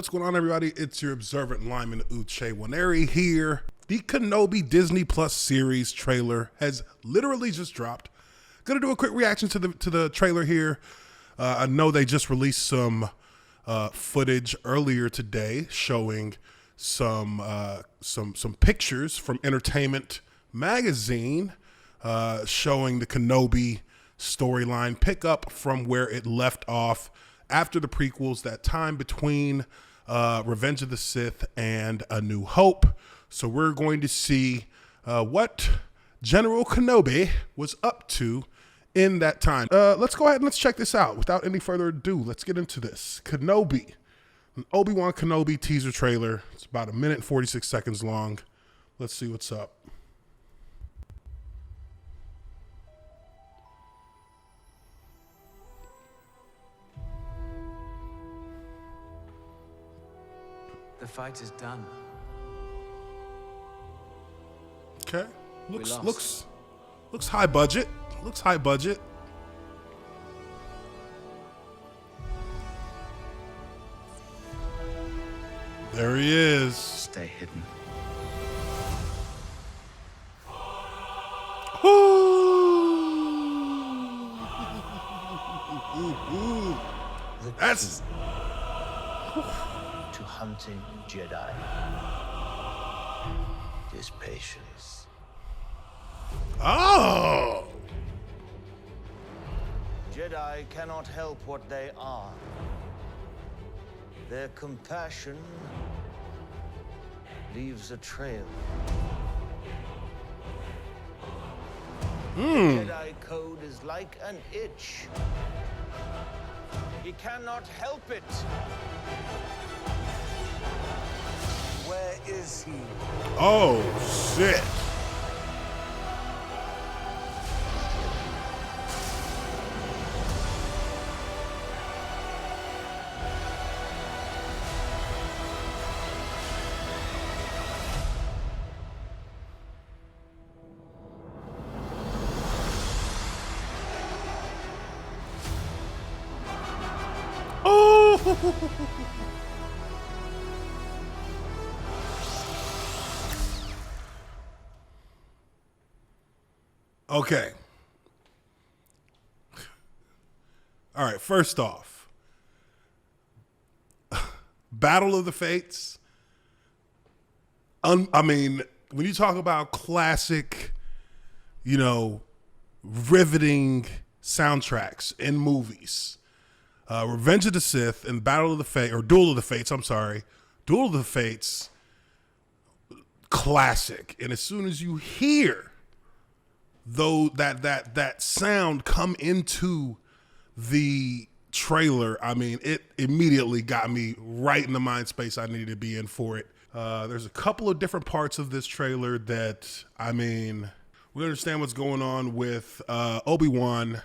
What's going on, everybody? It's your observant lineman Uche Waneri here. The Kenobi Disney Plus series trailer has literally just dropped. Gonna do a quick reaction to the trailer here. I know they just released some footage earlier today showing some pictures from Entertainment Magazine showing the Kenobi storyline pick up from where it left off after the prequels, that time between Revenge of the Sith and A New Hope. So we're going to see what General Kenobi was up to in that time. Let's go ahead and let's check this out. Without any further ado, let's get into this. Kenobi, an Obi-Wan Kenobi teaser trailer. It's about 1 minute and 46 seconds long. Let's see what's up. The fight is done. Okay. Looks high budget. Looks high budget. There he is. Stay hidden. That's to hunting Jedi is patience. oh. Jedi cannot help what they are. Their compassion leaves a trail. The Jedi code is like an itch. He cannot help it. Where is he? Oh shit. Okay. All right, first off, Battle of the Fates. I mean, when you talk about classic, riveting soundtracks in movies, Revenge of the Sith and Battle of the Fate, or Duel of the Fates, I'm sorry. Duel of the Fates, classic. And as soon as you hear though that sound come into the trailer, I mean, it immediately got me right in the mind space I needed to be in for it. There's a couple of different parts of this trailer that, I mean, we understand what's going on with Obi-Wan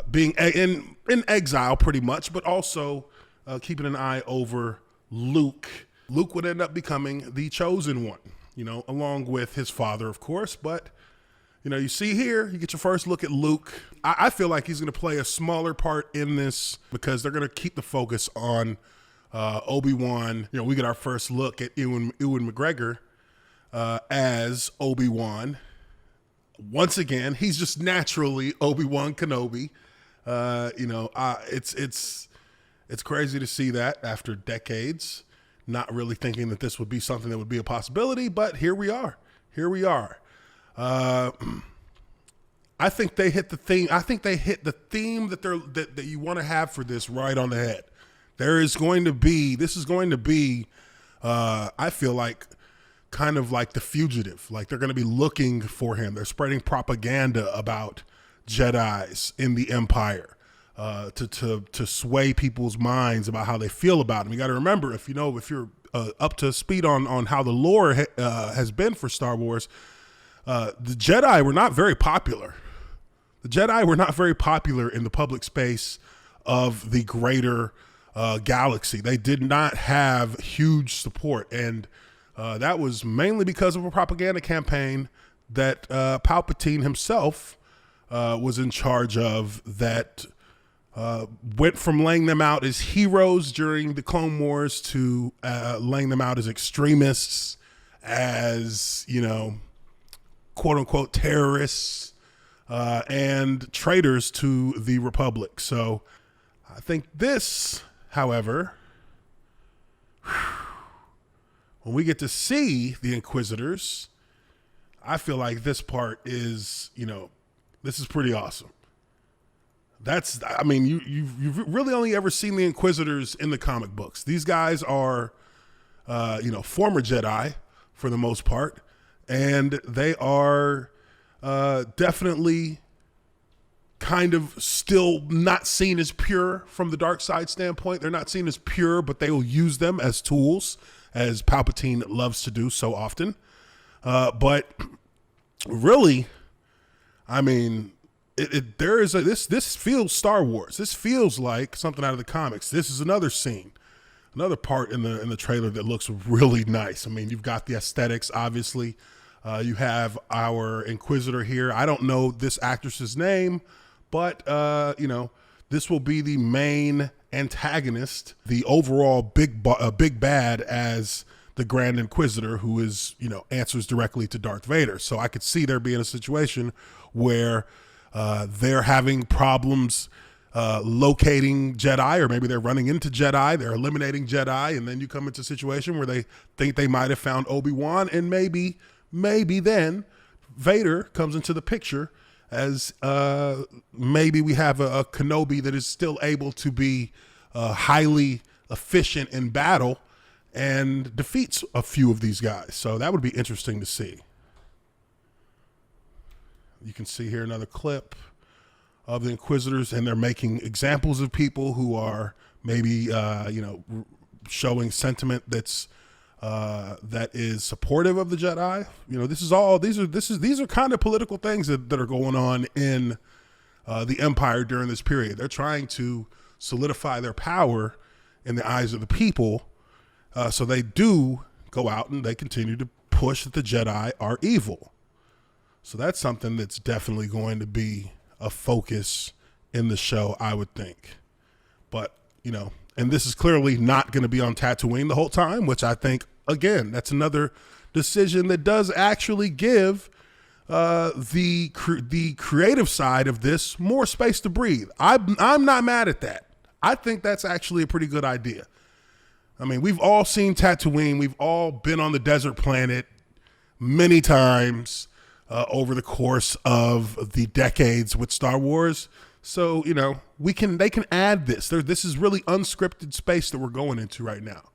being in exile pretty much, but also keeping an eye over Luke. Luke would end up becoming the chosen one, along with his father, of course. But, you see here, you get your first look at Luke. I feel like he's going to play a smaller part in this because they're going to keep the focus on Obi-Wan. We get our first look at Ewan McGregor as Obi-Wan. Once again, he's just naturally Obi-Wan Kenobi. It's crazy to see that after decades, not really thinking that this would be something that would be a possibility, but here we are. I think they hit the theme. I think they hit the theme that you want to have for this right on the head. This is going to be, I feel like, kind of like The Fugitive. Like, they're going to be looking for him. They're spreading propaganda about Jedis in the Empire to sway people's minds about how they feel about him. You got to remember, if you're up to speed on how the lore has been for Star Wars, the Jedi were not very popular. The Jedi were not very popular in the public space of the greater galaxy. They did not have huge support, and that was mainly because of a propaganda campaign that Palpatine himself was in charge of, that went from laying them out as heroes during the Clone Wars to laying them out as extremists, as, quote unquote terrorists, and traitors to the Republic. So I think this, however, when we get to see the Inquisitors, I feel like this part is, this is pretty awesome. You've really only ever seen the Inquisitors in the comic books. These guys are, former Jedi for the most part, and they are definitely kind of still not seen as pure from the dark side standpoint. They're not seen as pure, but they will use them as tools, as Palpatine loves to do so often. But really, this feels Star Wars. This feels like something out of the comics. This is another scene, another part in the trailer that looks really nice. You've got the aesthetics, obviously. You have our Inquisitor here. I don't know this actress's name, but this will be the main antagonist, the overall big bad, as the Grand Inquisitor, who is, answers directly to Darth Vader. So I could see there being a situation where they're having problems locating Jedi, or maybe they're running into Jedi, they're eliminating Jedi, and then you come into a situation where they think they might have found Obi-Wan, and maybe then Vader comes into the picture as maybe we have a Kenobi that is still able to be highly efficient in battle and defeats a few of these guys. So that would be interesting to see. You can see here another clip of the Inquisitors, and they're making examples of people who are maybe, showing sentiment that is supportive of the Jedi. These are kind of political things that are going on in the Empire during this period. They're trying to solidify their power in the eyes of the people. So they do go out and they continue to push that the Jedi are evil. So that's something that's definitely going to be a focus in the show, I would think. But, and this is clearly not going to be on Tatooine the whole time, which I think, again, that's another decision that does actually give the creative side of this more space to breathe. I'm not mad at that. I think that's actually a pretty good idea. We've all seen Tatooine. We've all been on the desert planet many times over the course of the decades with Star Wars. So, they can add this. This is really unscripted space that we're going into right now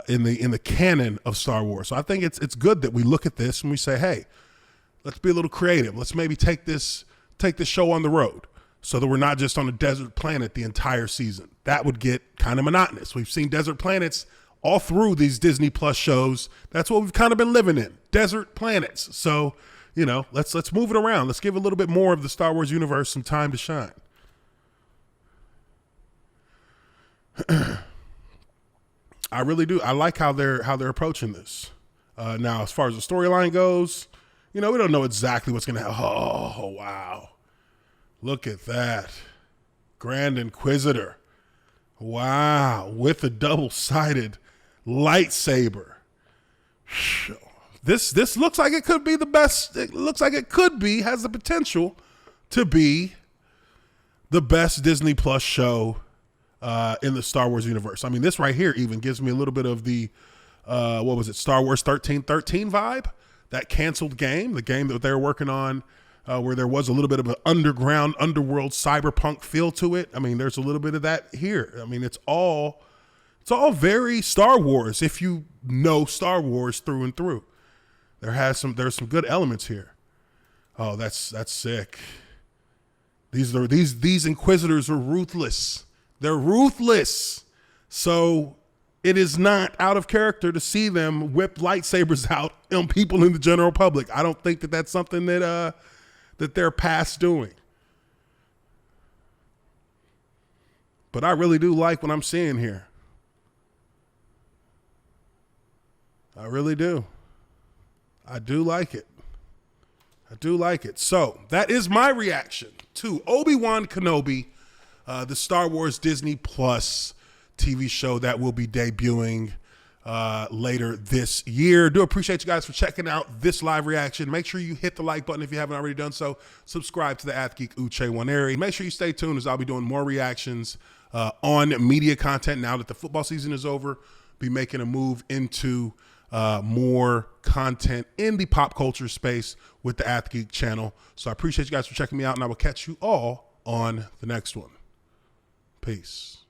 in the canon of Star Wars. So I think it's good that we look at this and we say, hey, let's be a little creative. Let's maybe take this show on the road so that we're not just on a desert planet the entire season. That would get kind of monotonous. We've seen desert planets all through these Disney Plus shows. That's what we've kind of been living in, desert planets. So, let's move it around. Let's give a little bit more of the Star Wars universe some time to shine. I really do. I like how they're approaching this. Now, as far as the storyline goes, we don't know exactly what's going to happen. Oh, wow. Look at that. Grand Inquisitor. Wow. With a double-sided lightsaber. This looks like it could be the best. It looks like it has the potential to be the best Disney Plus show in the Star Wars universe. This right here even gives me a little bit of the, Star Wars 1313 vibe, that canceled game, the game that they were working on where there was a little bit of an underworld cyberpunk feel to it. There's a little bit of that here. It's all very Star Wars if you know Star Wars through and through. There's some good elements here. Oh, that's sick. These Inquisitors are ruthless. They're ruthless. So it is not out of character to see them whip lightsabers out on people in the general public. I don't think that that's something that they're past doing. But I really do like what I'm seeing here. I really do. I do like it. So that is my reaction to Obi-Wan Kenobi, the Star Wars Disney Plus TV show that will be debuting later this year. Do appreciate you guys for checking out this live reaction. Make sure you hit the like button if you haven't already done so. Subscribe to the Ath Geek Uche Waneri. Make sure you stay tuned as I'll be doing more reactions on media content now that the football season is over. Be making a move into more content in the pop culture space with the Ath Geek channel. So I appreciate you guys for checking me out, and I will catch you all on the next one. Peace.